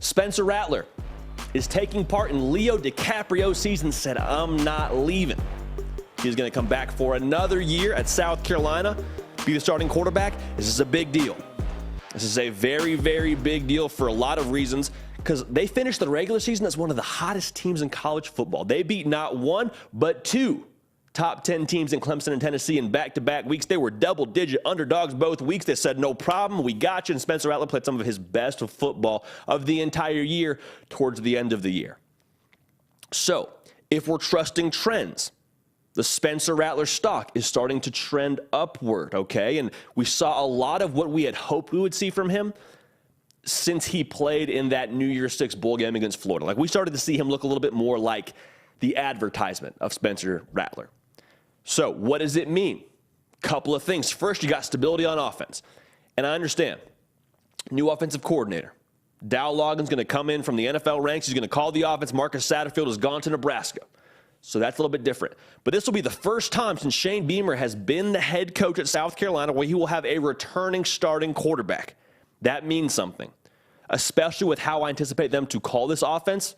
Spencer Rattler is taking part in Leo DiCaprio's season, said, "I'm not leaving." He's going to come back for another year at South Carolina, be the starting quarterback. This is a big deal. This is a very, very big deal for a lot of reasons, because they finished the regular season as one of the hottest teams in college football. They beat not one, but two top 10 teams in Clemson and Tennessee in back-to-back weeks. They were double-digit underdogs both weeks. They said, no problem, we got you. And Spencer Rattler played some of his best football of the entire year towards the end of the year. So, if we're trusting trends, the Spencer Rattler stock is starting to trend upward, okay? And we saw a lot of what we had hoped we would see from him since he played in that New Year's Six bowl game against Florida. Like, we started to see him look a little bit more like the advertisement of Spencer Rattler. So, what does it mean? Couple of things. First, you got stability on offense. And I understand, new offensive coordinator. Dow Loggains going to come in from the NFL ranks. He's going to call the offense. Marcus Satterfield has gone to Nebraska. So that's a little bit different. But this will be the first time since Shane Beamer has been the head coach at South Carolina where he will have a returning starting quarterback. That means something, especially with how I anticipate them to call this offense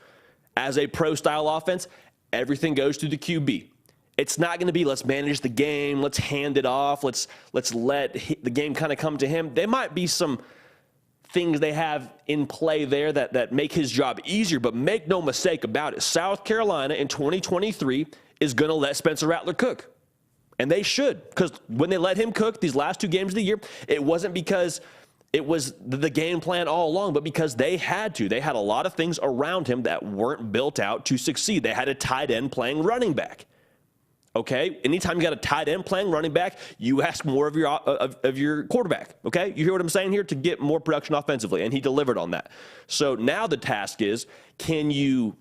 as a pro-style offense. Everything goes through the QB. It's not going to be, let's manage the game, let's hand it off, let's let the game kind of come to him. There might be some things they have in play there that make his job easier, but make no mistake about it, South Carolina in 2023 is going to let Spencer Rattler cook. And they should, because when they let him cook these last two games of the year, it wasn't because it was the game plan all along, but because they had to. They had a lot of things around him that weren't built out to succeed. They had a tight end playing running back. Okay, anytime you got a tight end playing running back, you ask more of your quarterback. Okay, you hear what I'm saying here? To get more production offensively, and he delivered on that. So now the task is, can you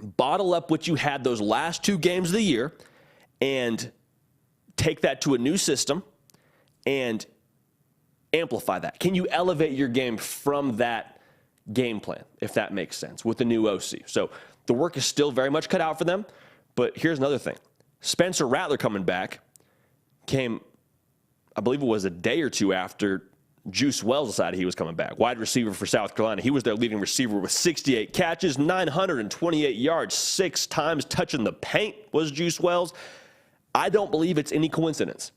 bottle up what you had those last two games of the year and take that to a new system and amplify that? Can you elevate your game from that game plan, if that makes sense, with the new OC? So the work is still very much cut out for them, but here's another thing. Spencer Rattler coming back came, I believe it was a day or two after Juice Wells decided he was coming back. Wide receiver for South Carolina. He was their leading receiver with 68 catches, 928 yards, 6 times touching the paint was Juice Wells. I don't believe it's any coincidence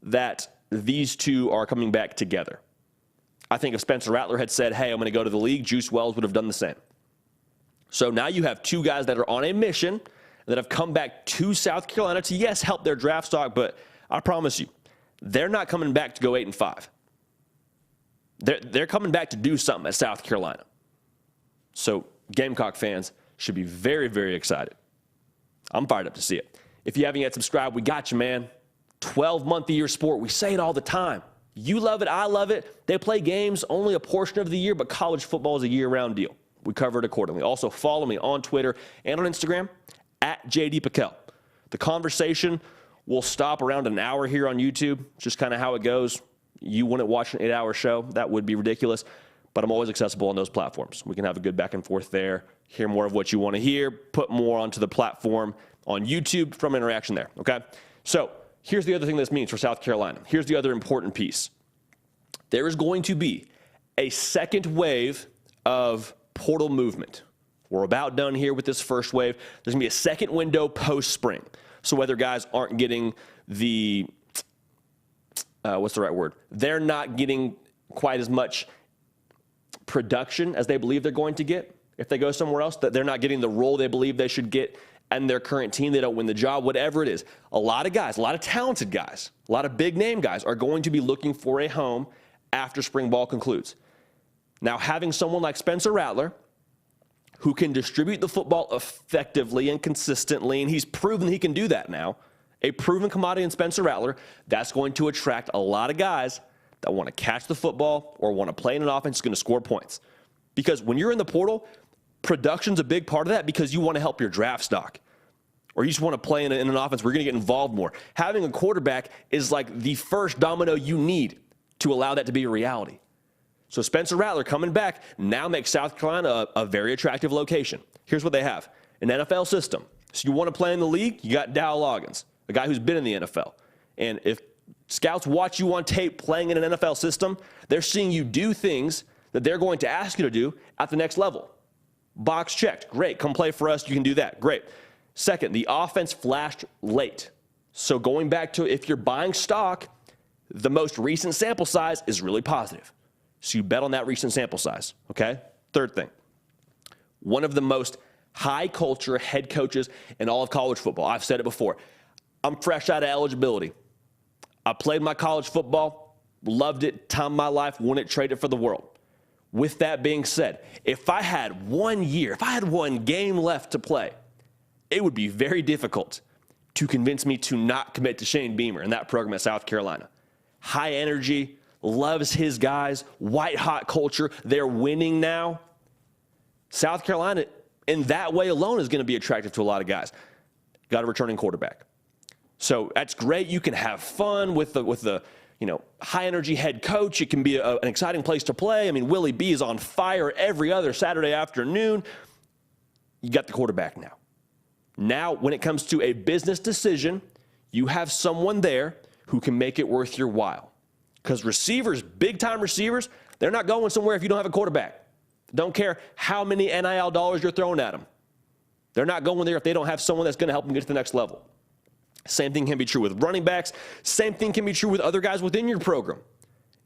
that these two are coming back together. I think if Spencer Rattler had said, hey, I'm going to go to the league, Juice Wells would have done the same. So now you have two guys that are on a mission that have come back to South Carolina to, yes, help their draft stock, but I promise you, they're not coming back to go 8-5. They're coming back to do something at South Carolina. So Gamecock fans should be very, very excited. I'm fired up to see it. If you haven't yet subscribed, we got you, man. 12-month-a-year sport. We say it all the time. You love it. I love it. They play games only a portion of the year, but college football is a year-round deal. We cover it accordingly. Also, follow me on Twitter and on Instagram, at JD Pickell. The conversation will stop around an hour here on YouTube. Just kind of how it goes. You wouldn't watch an 8-hour show. That would be ridiculous. But I'm always accessible on those platforms. We can have a good back and forth there, hear more of what you want to hear, put more onto the platform on YouTube from interaction there, okay? So here's the other thing this means for South Carolina. Here's the other important piece. There is going to be a second wave of portal movement. We're about done here with this first wave. There's going to be a second window post-spring. So whether guys aren't getting the, what's the right word? They're not getting quite as much production as they believe they're going to get if they go somewhere else, that they're not getting the role they believe they should get and their current team, they don't win the job, whatever it is. A lot of guys, a lot of talented guys, a lot of big-name guys are going to be looking for a home after spring ball concludes. Now, having someone like Spencer Rattler, who can distribute the football effectively and consistently, and he's proven he can do that now, a proven commodity in Spencer Rattler, that's going to attract a lot of guys that want to catch the football or want to play in an offense that's going to score points. Because when you're in the portal, production's a big part of that because you want to help your draft stock. Or you just want to play in an offense where you're going to get involved more. Having a quarterback is like the first domino you need to allow that to be a reality. So Spencer Rattler coming back now makes South Carolina a very attractive location. Here's what they have. An NFL system. So you want to play in the league, you got Dow Loggains, a guy who's been in the NFL. And if scouts watch you on tape playing in an NFL system, they're seeing you do things that they're going to ask you to do at the next level. Box checked. Great. Come play for us. You can do that. Great. Second, the offense flashed late. So going back to if you're buying stock, the most recent sample size is really positive. So you bet on that recent sample size, okay? Third thing, one of the most high culture head coaches in all of college football. I've said it before. I'm fresh out of eligibility. I played my college football, loved it, time of my life, wouldn't trade it for the world. With that being said, if I had 1 year, if I had one game left to play, it would be very difficult to convince me to not commit to Shane Beamer in that program at South Carolina. High energy, loves his guys, white hot culture. They're winning now. South Carolina, in that way alone, is going to be attractive to a lot of guys. Got a returning quarterback. So that's great. You can have fun with the high energy head coach. It can be an exciting place to play. I mean, Willie B is on fire every other Saturday afternoon. You got the quarterback now. Now, when it comes to a business decision, you have someone there who can make it worth your while. Because receivers, big-time receivers, they're not going somewhere if you don't have a quarterback. Don't care how many NIL dollars you're throwing at them. They're not going there if they don't have someone that's going to help them get to the next level. Same thing can be true with running backs. Same thing can be true with other guys within your program.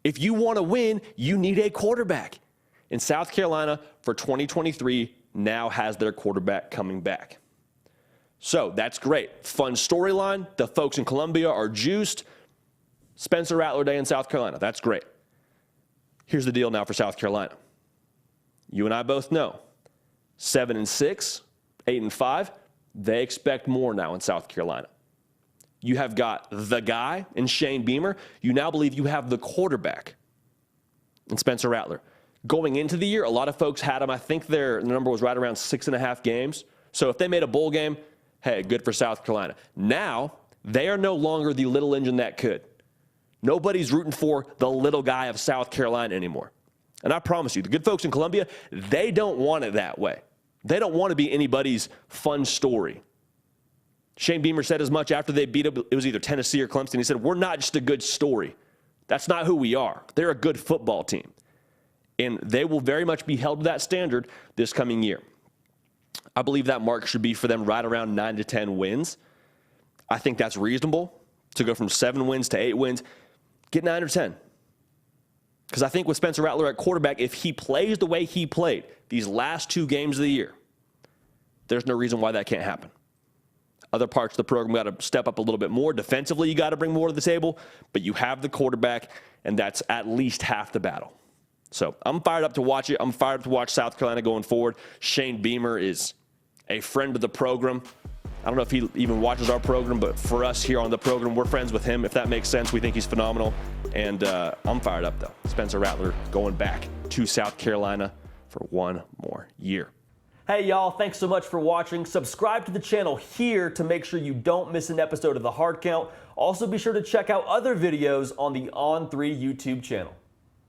If you want to win, you need a quarterback. And South Carolina, for 2023, now has their quarterback coming back. So that's great. Fun storyline. The folks in Columbia are juiced. Spencer Rattler Day in South Carolina. That's great. Here's the deal now for South Carolina. You and I both know 7-6, 8-5. They expect more now in South Carolina. You have got the guy in Shane Beamer. You now believe you have the quarterback in Spencer Rattler. Going into the year, a lot of folks had him. I think their number was right around 6.5 games. So if they made a bowl game, hey, good for South Carolina. Now, they are no longer the little engine that could. Nobody's rooting for the little guy of South Carolina anymore. And I promise you, the good folks in Columbia, they don't want it that way. They don't want to be anybody's fun story. Shane Beamer said as much after they beat up, it was either Tennessee or Clemson. He said, we're not just a good story. That's not who we are. They're a good football team. And they will very much be held to that standard this coming year. I believe that mark should be for them right around 9 to 10 wins. I think that's reasonable to go from 7 wins to 8 wins. Get 9 or 10. Because I think with Spencer Rattler at quarterback, if he plays the way he played these last 2 games of the year, there's no reason why that can't happen. Other parts of the program got to step up a little bit more. Defensively, you got to bring more to the table, but you have the quarterback, and that's at least half the battle. So I'm fired up to watch it. I'm fired up to watch South Carolina going forward. Shane Beamer is a friend of the program. I don't know if he even watches our program, but for us here on the program, we're friends with him. If that makes sense, we think he's phenomenal. And I'm fired up, though. Spencer Rattler going back to South Carolina for 1 more year. Hey, y'all, thanks so much for watching. Subscribe to the channel here to make sure you don't miss an episode of The Hard Count. Also, be sure to check out other videos on the On3 YouTube channel.